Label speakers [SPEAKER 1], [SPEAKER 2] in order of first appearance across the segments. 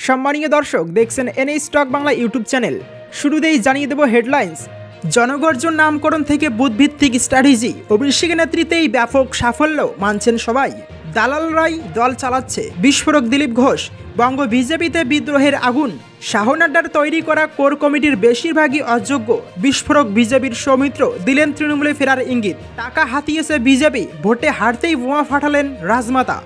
[SPEAKER 1] সম্মানীয় দর্শক, দেখছেন N A stock Bangla YouTube channel. শুরুতেই জানিয়ে দেব হেডলাইন্স। জনগর্জন নামকরণ থেকে বুথভিত্তিক স্ট্র্যাটেজি, অভিষেকের নেতৃত্বেই ব্যাপক সাফল্য মানছেন সবাই। দালালরাই দল চালাচ্ছে, বিস্ফোরক দিলীপ ঘোষ। বঙ্গ বিজেপিতে বিদ্রোহের আগুন, শাহ নাড্ডার তৈরি করা কোর কমিটির বেশিরভাগই অযোগ্য। বিস্ফোরক বিজেপির সৌমিত্র দিলেন তৃণমূলে ফেরার ইঙ্গিত। টাকা হাতিয়েছে বিজেপি, ভোটে হারতেই বোমা ফাটালেন রাজমাতা।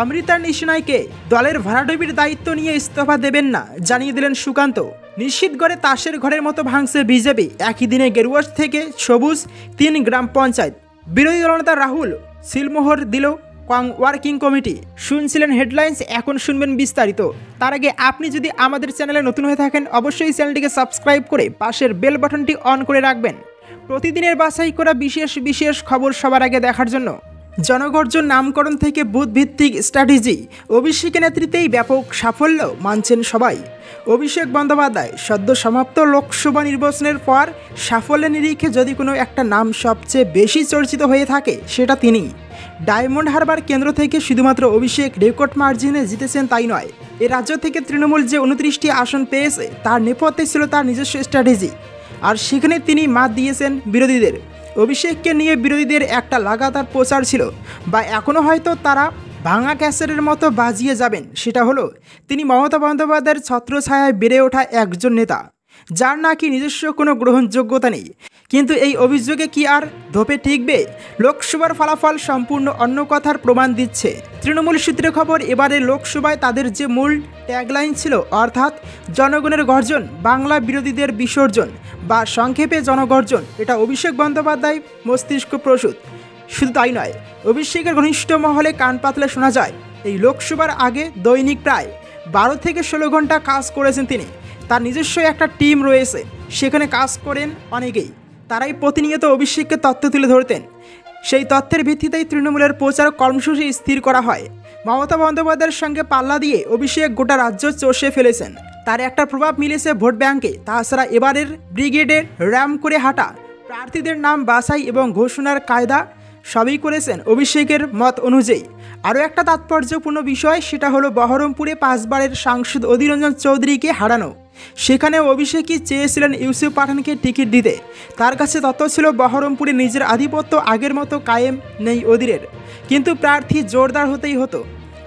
[SPEAKER 1] অমৃতা নিশনাইকে দলের ভাড়াডুবির দায়িত্ব নিয়ে ইস্তফা দেবেন না, জানিয়ে দিলেন সুকান্ত। নিশ্চিত করে তাসের ঘরের মতো ভাঙছে বিজেপি, একই দিনে গেরুয়া থেকে সবুজ 3 গ্রাম পঞ্চায়েত। বিরোধী দলনেতা রাহুল সিলমোহর দিল ওয়ার্কিং কমিটি। শুনছিলেন হেডলাইন্স, এখন শুনবেন বিস্তারিত। তার আগে আপনি যদি আমাদের চ্যানেলে নতুন হয়ে থাকেন, অবশ্যই চ্যানেলটিকে সাবস্ক্রাইব করে পাশের বেল বাটনটি অন করে রাখবেন প্রতিদিনের বাছাই করা বিশেষ খবর সবার আগে দেখার জন্য। জনগর্জন নামকরণ থেকে বুথভিত্তিক স্ট্র্যাটেজি, অভিষেকের নেতৃত্বেই ব্যাপক সাফল্য মানছেন সবাই। অভিষেক বন্দ্যোপাধ্যায় সদ্য সমাপ্ত লোকসভা নির্বাচনের পর সাফল্যের নিরিখে যদি কোনো একটা নাম সবচেয়ে বেশি চর্চিত হয়ে থাকে, সেটা তিনি। ডায়মন্ড হারবার কেন্দ্র থেকে শুধুমাত্র অভিষেক রেকর্ড মার্জিনে জিতেছেন তাই নয়, এ রাজ্য থেকে তৃণমূল যে 29টি আসন পেয়েছে তার নেপথ্যে ছিল তার নিজস্ব স্ট্র্যাটেজি, আর সেখানে তিনি মাত দিয়েছেন বিরোধীদের। অভিষেককে নিয়ে বিরোধীদের একটা লাগাতার প্রচার ছিল, বা এখনও হয়তো তারা ভাঙা ক্যাসেটের মতো বাজিয়ে যাবেন। সেটা হলো তিনি মমতা বন্দ্যোপাধ্যায়ের ছত্রছায়ায় বেড়ে ওঠা একজন নেতা, যার নাকি নিজস্ব কোনো গ্রহণযোগ্যতা নেই। কিন্তু এই অভিযোগে কি আর ধোপে টিকবে? লোকসভার ফলাফল সম্পূর্ণ অন্য কথার প্রমাণ দিচ্ছে। তৃণমূল সূত্রে খবর, এবারে লোকসভায় তাদের যে মূল ট্যাগলাইন ছিল, অর্থাৎ জনগণের গর্জন, বাংলা বিরোধীদের বিসর্জন, বা সংক্ষেপে জনগর্জন, এটা অভিষেক বন্দ্যোপাধ্যায় মস্তিষ্ক প্রসূত। শুধু তাই নয়, অভিষেকের ঘনিষ্ঠ মহলে কান পাতলে শোনা যায় এই লোকসভার আগে দৈনিক প্রায় 12 থেকে 16 ঘন্টা কাজ করেছেন তিনি। তার নিজস্ব একটা টিম রয়েছে, সেখানে কাজ করেন অনেকেই। তারাই প্রতিনিয়ত অভিষেককে তথ্য তুলে ধরতেন। সেই তথ্যের ভিত্তিতেই তৃণমূলের প্রচার কর্মসূচি স্থির করা হয়। মমতা বন্দ্যোপাধ্যায়ের সঙ্গে পাল্লা দিয়ে অভিষেক গোটা রাজ্য চষে ফেলেছেন। তার একটা প্রভাব মিলেছে ভোট ব্যাংকে। তাছাড়া এবারের ব্রিগেডের র্যাম করে হাঁটা, প্রার্থীদের নাম বাছাই এবং ঘোষণার কায়দা সবই করেছেন অভিষেকের মত অনুযায়ী। আরও একটা তাৎপর্যপূর্ণ বিষয়, সেটা হলো বহরমপুরে 5 বারের সাংসদ অধীর রঞ্জন চৌধুরীকে হারানো। সেখানে অভিষেকই চেয়েছিলেন ইউসুফ পাঠানকে টিকিট দিতে। তার কাছে তথ্য ছিল বহরমপুরে নিজের আধিপত্য আগের মতো কায়েম নেই অধীরের, কিন্তু প্রার্থী জোরদার হতেই হতো।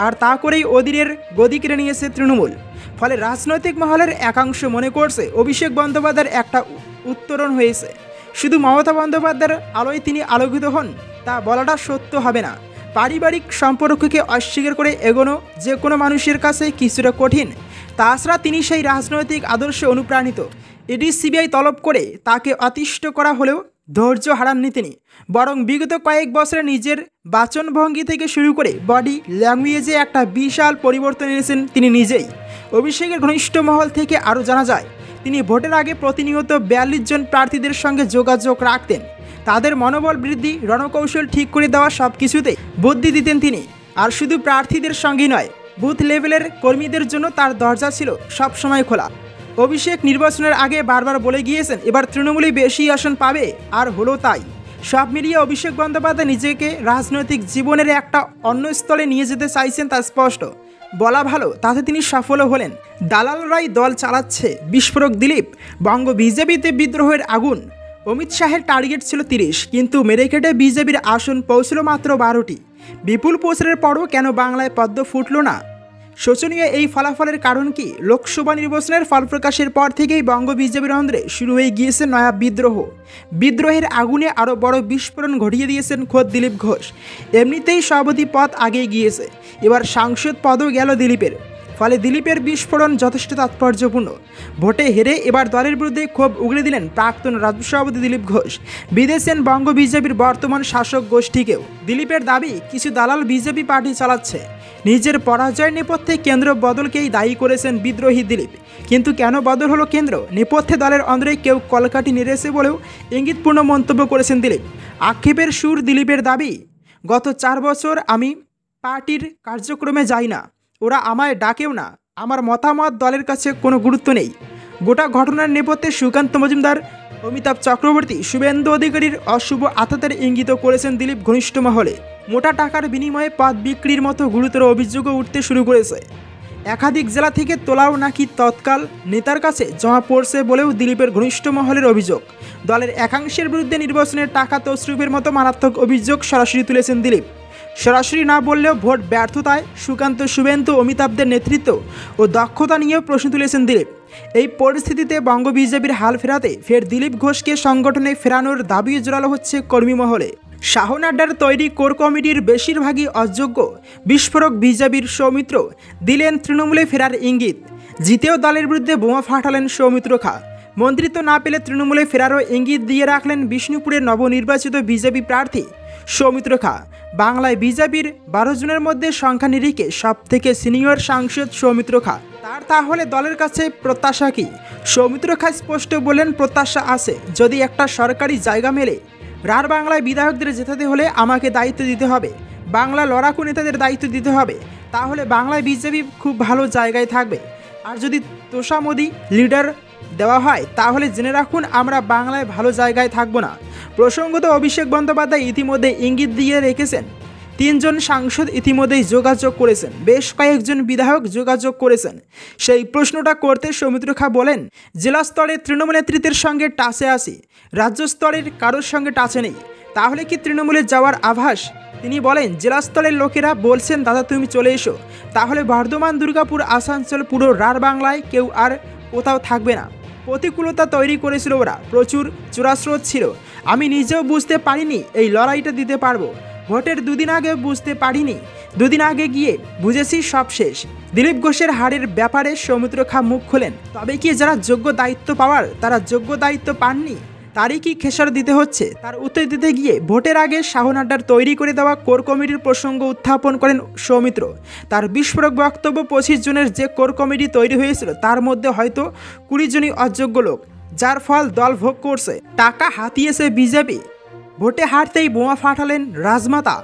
[SPEAKER 1] আর তা করেই অধীরের গদি কেড়ে নিয়েছে তৃণমূল। ফলে রাজনৈতিক মহলের একাংশ মনে করছে অভিষেক বন্দ্যোপাধ্যায়ের একটা উত্তরণ হয়েছে। শুধু মমতা বন্দ্যোপাধ্যায়ের আলোয় তিনি আলোকিত হন তা বলাটা সত্য হবে না। পারিবারিক সম্পর্ককে অস্বীকার করে এগোনো যে কোনো মানুষের কাছে কিছুটা কঠিন। তাছাড়া তিনি সেই রাজনৈতিক আদর্শে অনুপ্রাণিত। ইডি সিবিআই তলব করে তাকে অতিষ্ঠ করা হলেও ধৈর্য হারাননি তিনি, বরং বিগত কয়েক বছরে নিজের বাচনভঙ্গি থেকে শুরু করে বডি ল্যাঙ্গুয়েজে একটা বিশাল পরিবর্তন এনেছেন তিনি নিজেই। অভিষেকের ঘনিষ্ঠ মহল থেকে আরও জানা যায়, তিনি ভোটের আগে প্রতিনিয়ত 42 জন প্রার্থীদের সঙ্গে যোগাযোগ রাখতেন। তাদের মনোবল বৃদ্ধি, রণকৌশল ঠিক করে দেওয়া, সব কিছুতে বুদ্ধি দিতেন তিনি। আর শুধু প্রার্থীদের সঙ্গেই নয়, বুথ লেভেলের কর্মীদের জন্য তার দরজা ছিল সবসময় খোলা। অভিষেক নির্বাচনের আগে বারবার বলে গিয়েছেন এবার তৃণমূলই বেশি আসন পাবে, আর হলো তাই। সব মিলিয়ে অভিষেক বন্দ্যোপাধ্যায় নিজেকে রাজনৈতিক জীবনের একটা অন্য স্তরে নিয়ে যেতে চাইছেন, তা স্পষ্ট। বলা ভালো, তাতে তিনি সফল হলেন। দালালরাই দল চালাচ্ছে, বিস্ফোরক দিলীপ। বঙ্গ বিজেপিতে বিদ্রোহের আগুন। অমিত শাহের টার্গেট ছিল 30, কিন্তু মেরে কেটে বিজেপির আসন পৌঁছল মাত্র 12টি। বিপুল প্রচারের পরও কেন বাংলায় পদ্ম ফুটল না? শোচনীয় এই ফলাফলের কারণ কি? লোকসভা নির্বাচনের ফল প্রকাশের পর থেকেই বঙ্গ বিজেপির অন্ধ্রে শুরু হয়ে গিয়েছে নয়া বিদ্রোহ। বিদ্রোহের আগুনে আরও বড় বিস্ফোরণ ঘটিয়ে দিয়েছেন খোদ দিলীপ ঘোষ। এমনিতেই সভাপতি পদ আগেই গিয়েছে, এবার সাংসদ পদও গেল দিলীপের। ফলে দিলীপের বিস্ফোরণ যথেষ্ট তাৎপর্যপূর্ণ। ভোটে হেরে এবার দলের বিরুদ্ধে ক্ষোভ উগড়ে দিলেন প্রাক্তন রাজ্য সভাপতি দিলীপ ঘোষ। বিদেশেন বঙ্গ বিজেপির বর্তমান শাসক গোষ্ঠীকেও। দিলীপের দাবি, কিছু দালাল বিজেপি পার্টি চালাচ্ছে। নিজের পরাজয়ের নেপথ্যে কেন্দ্র বদলকেই দায়ী করেছেন বিদ্রোহী দিলীপ। কিন্তু কেন বদল হলো কেন্দ্র? নেপথ্যে দলের অন্দরে কেউ কলকাঠি নেড়েছে বলেও ইঙ্গিতপূর্ণ মন্তব্য করেছেন দিলীপ। আক্ষেপের সুর দিলীপের দাবি, গত 4 বছর আমি পার্টির কার্যক্রমে যাই না, ওরা আমায় ডাকেও না, আমার মতামত দলের কাছে কোনো গুরুত্ব নেই। গোটা ঘটনার নেপথ্যে সুকান্ত মজুমদার, অমিতাভ চক্রবর্তী, শুভেন্দু অধিকারীর অশুভ আতাতের ইঙ্গিত করেছেন দিলীপ ঘনিষ্ঠ মহলে। মোটা টাকার বিনিময়ে পদ বিক্রির মতো গুরুতর অভিযোগও উঠতে শুরু করেছে। একাধিক জেলা থেকে তোলাও নাকি তৎকাল নেতার কাছে জমা পড়ছে বলেও দিলীপের ঘনিষ্ঠ মহলের অভিযোগ। দলের একাংশের বিরুদ্ধে নির্বাচনের টাকা তছরুপের মতো মারাত্মক অভিযোগ সরাসরি তুলেছেন দিলীপ। সরাসরি না বললেও ভোট ব্যর্থতায় সুকান্ত, শুভেন্দু, অমিতাভদের নেতৃত্ব ও দক্ষতা নিয়েও প্রশ্ন তুলেছেন দিলীপ। এই পরিস্থিতিতে বঙ্গ বিজেপির হাল ফেরাতে ফের দিলীপ ঘোষকে সংগঠনে ফেরানোর দাবি জোরালো হচ্ছে কর্মী মহলে। শাহ নাড্ডার তৈরি কোর কমিটির বেশিরভাগই অযোগ্য বিস্ফোরক বিজেপির সৌমিত্র দিলেন তৃণমূলে ফেরার ইঙ্গিত। জিতেও দলের বিরুদ্ধে বোমা ফাটালেন সৌমিত্র খা। মন্ত্রিত্ব না পেলে তৃণমূলে ফেরারও ইঙ্গিত দিয়ে রাখলেন বিষ্ণুপুরের নবনির্বাচিত বিজেপি প্রার্থী সৌমিত্র খা। বাংলায় বিজেপির 12 জনের মধ্যে সংখ্যা নিরিখে সবথেকে সিনিয়র সাংসদ সৌমিত্র খা। তাহলে দলের কাছে প্রত্যাশা কি? সৌমিত্র খা স্পষ্ট বললেন, প্রত্যাশা আছে, যদি একটা সরকারি জায়গা মেলে। রার বাংলায় বিধায়কদের জেতাতে হলে আমাকে দায়িত্ব দিতে হবে, বাংলা লড়াকু নেতাদের দায়িত্ব দিতে হবে, তাহলে বাংলায় বিজেপি খুব ভালো জায়গায় থাকবে। আর যদি তোষামোদি লিডার দেওয়া হয় তাহলে জেনে রাখুন আমরা বাংলায় ভালো জায়গায় থাকব না। প্রসঙ্গত অভিষেক বন্দ্যোপাধ্যায় ইতিমধ্যে ইঙ্গিত দিয়ে রেখেছেন। 3 জন সাংসদ ইতিমধ্যেই যোগাযোগ করেছেন, বেশ কয়েকজন বিধায়ক যোগাযোগ করেছেন। সেই প্রশ্নটা করতে সৌমিত্র খা বলেন, জেলা স্তরে তৃণমূল নেতৃত্বের সঙ্গে টাচে আসি, রাজ্য স্তরের কারোর সঙ্গে টাচে নেই। তাহলে কি তৃণমূলে যাওয়ার আভাস? তিনি বলেন, জেলা স্তরের লোকেরা বলছেন দাদা তুমি চলে এসো, তাহলে বর্ধমান, দুর্গাপুর, আসানসোল, পুরো রার বাংলায় কেউ আর কোথাও থাকবে না। প্রতিকূলতা তৈরি করেছিল ওরা, প্রচুর চোরাস্রোত ছিল। আমি নিজেও বুঝতে পারিনি এই লড়াইটা দিতে পারবো। ভোটের 2 দিন আগে বুঝতে পারিনি, 2 দিন আগে গিয়ে বুঝেছি সব শেষ। দিলীপ ঘোষের হারের ব্যাপারে সৌমিত্র খা মুখ খোলেন। তবে কি যারা যোগ্য দায়িত্ব পাওয়ার তারা যোগ্য দায়িত্ব পাননি? তারই কি খেসার দিতে হচ্ছে? তার উত্তর দিতে গিয়ে ভোটের আগে শাহ নাড্ডার তৈরি করে দেওয়া কোর কমিটির প্রসঙ্গ উত্থাপন করেন সৌমিত্র। তার বিস্ফোরক বক্তব্য, 25 জনের যে কোর কমিটি তৈরি হয়েছিল তার মধ্যে হয়তো 20 জনই অযোগ্য লোক, যার ফল দল ভোগ করছে। টাকা হাতিয়েছে বিজেপি। ভোটে হারতেই বোমা ফাটালেন রাজমাতা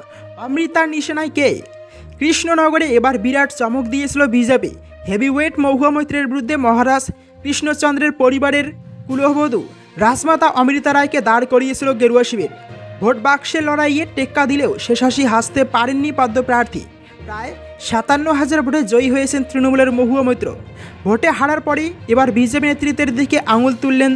[SPEAKER 1] অমৃতার নিশানায় কে? কৃষ্ণনগরে এবার বিরাট চমক দিয়েছিল বিজেপি। হেভিওয়েট মহুয়া মৈত্রের বিরুদ্ধে মহারাজ কৃষ্ণচন্দ্রের পরিবারের কুলবধূ রাজমাতা অমৃতা রায়কে দাঁড় করিয়েছিল গেরুয়া শিবির। ভোট বাক্সের লড়াইয়ে টেক্কা দিলেও শেষ হাসি হাসতে পারেননি পদ্মপ্রার্থী। প্রায় 57,000 ভোটে জয়ী হয়েছেন তৃণমূলের মহুয়া মৈত্র। ভোটে হারার পরেই এবার বিজেপি নেতৃত্বের দিকে আঙুল তুললেন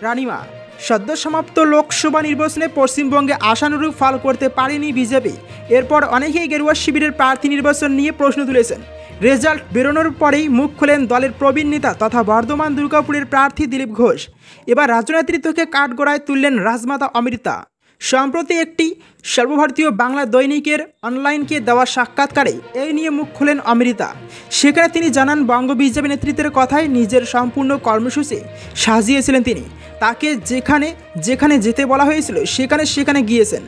[SPEAKER 1] রানিমা। সদ্য সমাপ্ত লোকসভা নির্বাচনে পশ্চিমবঙ্গে আশানুরূপ ফল করতে পারেনি বিজেপি। এরপর অনেকেই গেরুয়া শিবিরের প্রার্থী নির্বাচন নিয়ে প্রশ্ন তুলেছেন। রেজাল্ট বেরোনোর পরেই মুখ খোলেন দলের প্রবীণ নেতা তথা বর্ধমান, দুর্গাপুরের প্রার্থী দিলীপ ঘোষ। এবার রাজনেতৃত্বকে কাঠগড়ায় তুললেন রাজমাতা অমৃতা। সম্প্রতি একটি সর্বভারতীয় বাংলা দৈনিকের অনলাইনকে দেওয়া সাক্ষাৎকারে এই নিয়ে মুখ খোলেন অমৃতা। সেখানে তিনি জানান, বঙ্গ বিজেপি নেতৃত্বের কথায় নিজের সম্পূর্ণ কর্মসূচি সাজিয়েছিলেন তিনি। তাকে যেখানে যেখানে যেতে বলা হয়েছিল সেখানে গিয়েছেন।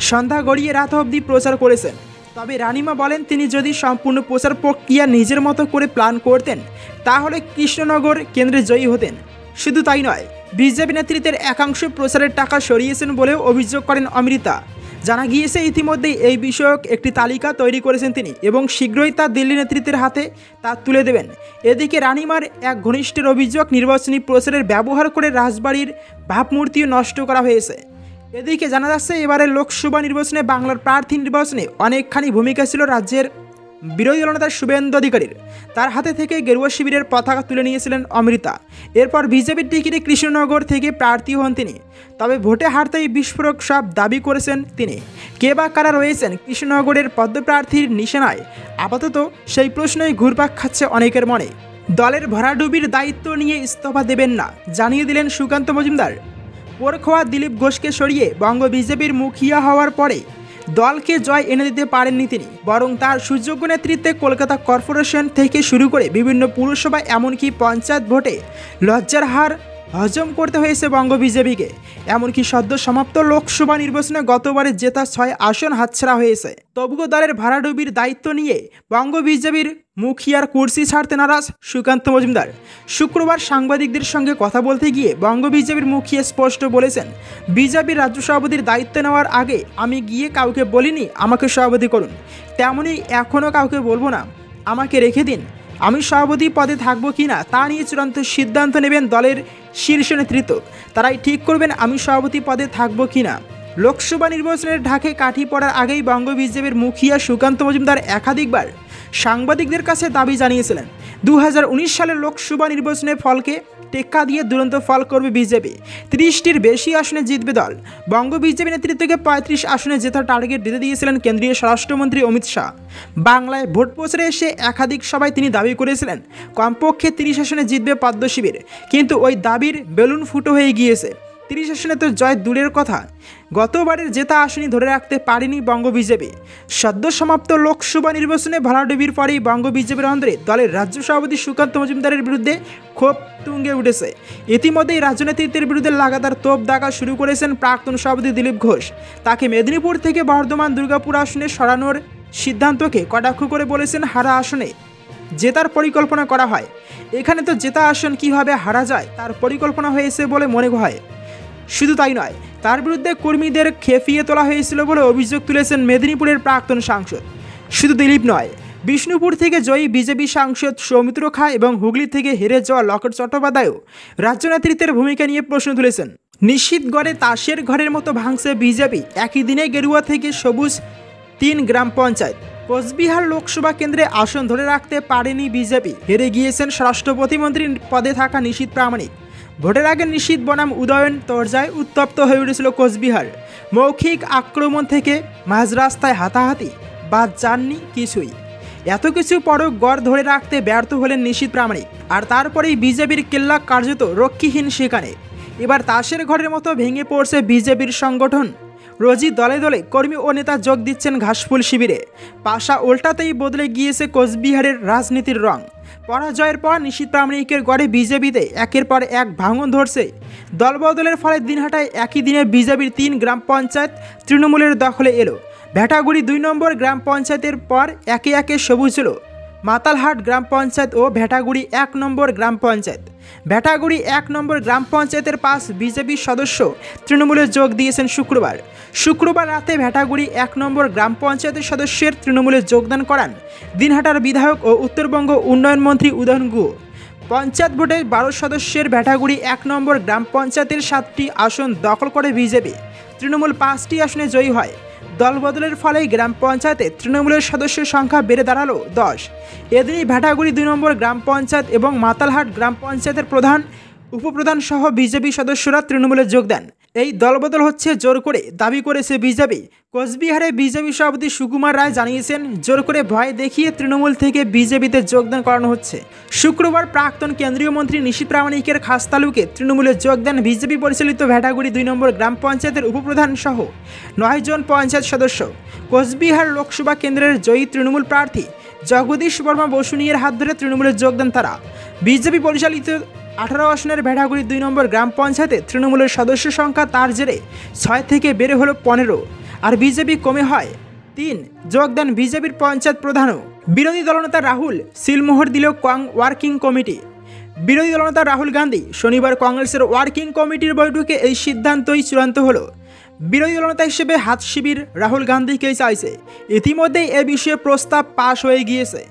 [SPEAKER 1] সন্ধ্যা গড়িয়ে রাত অবধি প্রচার করেছেন। তবে রানিমা বলেন, তিনি যদি সম্পূর্ণ প্রচার প্রক্রিয়া নিজের মতো করে প্ল্যান করতেন তাহলে কৃষ্ণনগর কেন্দ্রে জয়ী হতেন। শুধু তাই নয়, বিজেপি নেতৃত্বের একাংশ প্রচারের টাকা সরিয়েছেন বলেও অভিযোগ করেন অমৃতা। জানা গিয়েছে ইতিমধ্যেই এই বিষয়ক একটি তালিকা তৈরি করেছেন তিনি এবং শীঘ্রই তা দিল্লি নেতৃত্বের হাতে তা তুলে দেবেন। এদিকে রানিমার এক ঘনিষ্ঠের অভিযোগ, নির্বাচনী প্রচারের ব্যবহার করে রাজবাড়ির ভাবমূর্তিও নষ্ট করা হয়েছে। এদিকে জানা যাচ্ছে, এবারের লোকসভা নির্বাচনে বাংলার প্রার্থী নির্বাচনে অনেকখানি ভূমিকা ছিল রাজ্যের বিরোধী দলনেতা শুভেন্দু অধিকারীর। তার হাতে থেকে গেরুয়া শিবিরের পতাকা তুলে নিয়েছিলেন অমৃতা। এরপর বিজেপির টিকিটে কৃষ্ণনগর থেকে প্রার্থী হন তিনি। তবে ভোটে হারতেই বিস্ফোরক সব দাবি করেছেন তিনি। কে বা কারা রয়েছেন কৃষ্ণনগরের পদ্মপ্রার্থীর নিশানায়? আপাতত সেই প্রশ্নই ঘুরপাক খাচ্ছে অনেকের মনে। দলের ভরাডুবির দায়িত্ব নিয়ে ইস্তফা দেবেন না জানিয়ে দিলেন সুকান্ত মজুমদার। পোরখোয়া দিলীপ ঘোষকে সরিয়ে বঙ্গ বিজেপির মুখিয়া হওয়ার পরে দলকে জয় এনে দিতে পারেননি তিনি, বরং তার সুযোগ্য নেতৃত্বে কলকাতা কর্পোরেশন থেকে শুরু করে বিভিন্ন পুরসভা এমনকি পঞ্চায়েত ভোটে লজ্জার হার হজম করতে হয়েছে বঙ্গ বিজেপিকে। এমনকি সদ্য সমাপ্ত লোকসভা নির্বাচনে গতবারে জেতা 6 আসন হাতছাড়া হয়েছে। তবুও দলের ভাড়াডুবির দায়িত্ব নিয়ে বঙ্গ বিজেপির মুখিয়ার কুর্সি ছাড়তে নারাজ সুকান্ত মজুমদার। শুক্রবার সাংবাদিকদের সঙ্গে কথা বলতে গিয়ে বঙ্গ বিজেপির মুখিয়া স্পষ্ট বলেছেন, বিজেপির রাজ্য সভাপতির দায়িত্ব নেওয়ার আগে আমি গিয়ে কাউকে বলিনি আমাকে সভাপতি করুন, তেমনই এখনও কাউকে বলবো না, আমাকে রেখে দিন। আমি সভাপতি পদে থাকবো কি না তা নিয়ে চূড়ান্ত সিদ্ধান্ত নেবেন দলের শীর্ষ নেতৃত্ব। তারাই ঠিক করবেন আমি সভাপতি পদে থাকবো কি না। লোকসভা নির্বাচনের ঢাকে কাঠি পড়ার আগেই বঙ্গ বিজেপির মুখিয়া সুকান্ত মজুমদার একাধিকবার সাংবাদিকদের কাছে দাবি জানিয়েছিলেন 2019 সালের লোকসভা নির্বাচনের ফলকে টেক্কা দিয়ে দুরন্ত ফল করবে বিজেপি। 30টির বেশি আসনে জিতবে দল। বঙ্গ বিজেপি নেতৃত্বকে 35 আসনে জেতার টার্গেট দিতে দিয়েছিলেন কেন্দ্রীয় স্বরাষ্ট্রমন্ত্রী অমিত শাহ। বাংলায় ভোট প্রচারে এসে একাধিক সভায় তিনি দাবি করেছিলেন কমপক্ষে 30 আসনে জিতবে পদ্ম শিবির, কিন্তু ওই দাবির বেলুন ফুটো হয়ে গিয়েছে। 30 আসনে তো জয় দূরের কথা, গতবারের জেতা আসনই ধরে রাখতে পারেনি বঙ্গ বিজেপি। সদ্য সমাপ্ত লোকসভা নির্বাচনে ভরাডুবির পরেই বঙ্গ বিজেপির অন্দরে দলের রাজ্য সভাপতি সুকান্ত মজুমদারের বিরুদ্ধে ক্ষোভ তুঙ্গে উঠেছে। ইতিমধ্যেই রাজনীতির বিরুদ্ধে লাগাতার তোপ দাগা শুরু করেছেন প্রাক্তন সভাপতি দিলীপ ঘোষ। তাকে মেদিনীপুর থেকে বর্ধমান দুর্গাপুর আসনে সরানোর সিদ্ধান্তকে কটাক্ষ করে বলেছেন হারা আসনে জেতার পরিকল্পনা করা হয়। এখানে তো জেতা আসন কীভাবে হারা যায় তার পরিকল্পনা হয়েছে বলে মনে হয়। শুধু তাই নয়, তার বিরুদ্ধে কর্মীদের খেপিয়ে তোলা হয়েছিল বলে অভিযোগ তুলেছেন মেদিনীপুরের প্রাক্তন সাংসদ। শুধু দিলীপ নয়, বিষ্ণুপুর থেকে জয়ী বিজেপি সাংসদ সৌমিত্র খা এবং হুগলি থেকে হেরে যাওয়া লকেট চট্টোপাধ্যায়ও রাজ্য নেতৃত্বের ভূমিকা নিয়ে প্রশ্ন তুলেছেন। নিশ্চিতগড়ে তাসের ঘরের মতো ভাঙছে বিজেপি। একই দিনে গেরুয়া থেকে সবুজ 3 গ্রাম পঞ্চায়েত। কোচবিহার লোকসভা কেন্দ্রে আসন ধরে রাখতে পারেনি বিজেপি। হেরে গিয়েছেন স্বরাষ্ট্র প্রতিমন্ত্রীর পদে থাকা নিশীথ প্রামাণিক। ভোটের আগে নিশীথ বনাম উদয়ন তরজায় উত্তপ্ত হয়ে উঠেছিল কোচবিহার। মৌখিক আক্রমণ থেকে মাঝ রাস্তায় হাতাহাতি, বাদ যাননি কিছুই। এত কিছু পরও গড় ধরে রাখতে ব্যর্থ হলেন নিশীথ প্রামাণিক। আর তারপরেই বিজেপির কেল্লা কার্যত রক্ষীহীন সেখানে। এবার তাসের ঘরের মতো ভেঙে পড়ছে বিজেপির সংগঠন। রোজই দলে দলে কর্মী ও নেতা যোগ দিচ্ছেন ঘাসফুল শিবিরে। পাশা উল্টাতেই বদলে গিয়েছে কোচবিহারের রাজনীতির রং। পরাজয়ের পর নিশীথ প্রামাণিকের গড়ে বিজেপিতে একের পর এক ভাঙন ধরছে। দলবদলের ফলে দিনহাটায় একই দিনে বিজেপির 3 গ্রাম পঞ্চায়েত তৃণমূলের দখলে এলো। ভেটাগুড়ি 2 নম্বর গ্রাম পঞ্চায়েতের পর একে একে সবুজ হলো মাতালহাট গ্রাম পঞ্চায়েত ও ভেটাগুড়ি 1 নম্বর গ্রাম পঞ্চায়েত। ভেটাগুড়ি 1 নম্বর গ্রাম পঞ্চায়েতের 5 বিজেপির সদস্য তৃণমূলে যোগ দিয়েছেন শুক্রবার রাতে ভেটাগুড়ি 1 নম্বর গ্রাম পঞ্চায়েতের সদস্যের তৃণমূলে যোগদান করান দিনহাটার বিধায়ক ও উত্তরবঙ্গ উন্নয়ন মন্ত্রী উদয়ন গুহ। পঞ্চায়েত ভোটে 12 সদস্যের ভেটাগুড়ি 1 নম্বর গ্রাম পঞ্চায়েতের 7টি আসন দখল করে বিজেপি। তৃণমূল 5টি আসনে জয়ী হয়। দলবদলের ফলেই গ্রাম পঞ্চায়েতে তৃণমূলের সদস্যের সংখ্যা বেড়ে দাঁড়ালো 10। এদিনই ভেটাগুড়ি 2 নম্বর গ্রাম পঞ্চায়েত এবং মাতালহাট গ্রাম পঞ্চায়েতের প্রধান উপপ্রধান সহ বিজেপি সদস্যরা তৃণমূলে যোগ দেন। এই দলবদল হচ্ছে জোর করে, দাবি করেছে বিজেপি। কোচবিহারে বিজেপি সভাপতি সুকুমার রায় জানিয়েছেন জোর করে ভয় দেখিয়ে তৃণমূল থেকে বিজেপিতে যোগদান করানো হচ্ছে। শুক্রবার প্রাক্তন কেন্দ্রীয় মন্ত্রী নিশীথ প্রামাণিকের খাসতালুকে তৃণমূলে যোগ দেন বিজেপি পরিচালিত ভেটাগুড়ি 2 নম্বর গ্রাম পঞ্চায়েতের উপপ্রধান সহ 9 জন পঞ্চায়েত সদস্য। কোচবিহার লোকসভা কেন্দ্রের জয়ী তৃণমূল প্রার্থী জগদীশ বর্মা বসুনিয়ার হাত ধরে তৃণমূলে যোগ দেন তারা। বিজেপি পরিচালিত 18 আসনের ভেটাগুড়ি 2 নম্বর গ্রাম পঞ্চায়েতে তৃণমূলের সদস্য সংখ্যা তার জেরে 6 থেকে বেড়ে হলো 15, আর বিজেপি কমে হয় 3। যোগ দেন বিজেপির পঞ্চায়েত প্রধানও। বিরোধী দলনেতা রাহুল সিলমোহর দিল ওয়ার্কিং কমিটি। বিরোধী দলনেতা রাহুল গান্ধী শনিবার কংগ্রেসের ওয়ার্কিং কমিটির বৈঠকে এই সিদ্ধান্তই চূড়ান্ত হলো। বিরোধী দলনেতা হিসেবে হাত শিবির রাহুল গান্ধীকেই চাইছে। ইতিমধ্যেই এ বিষয়ে প্রস্তাব পাশ হয়ে গিয়েছে।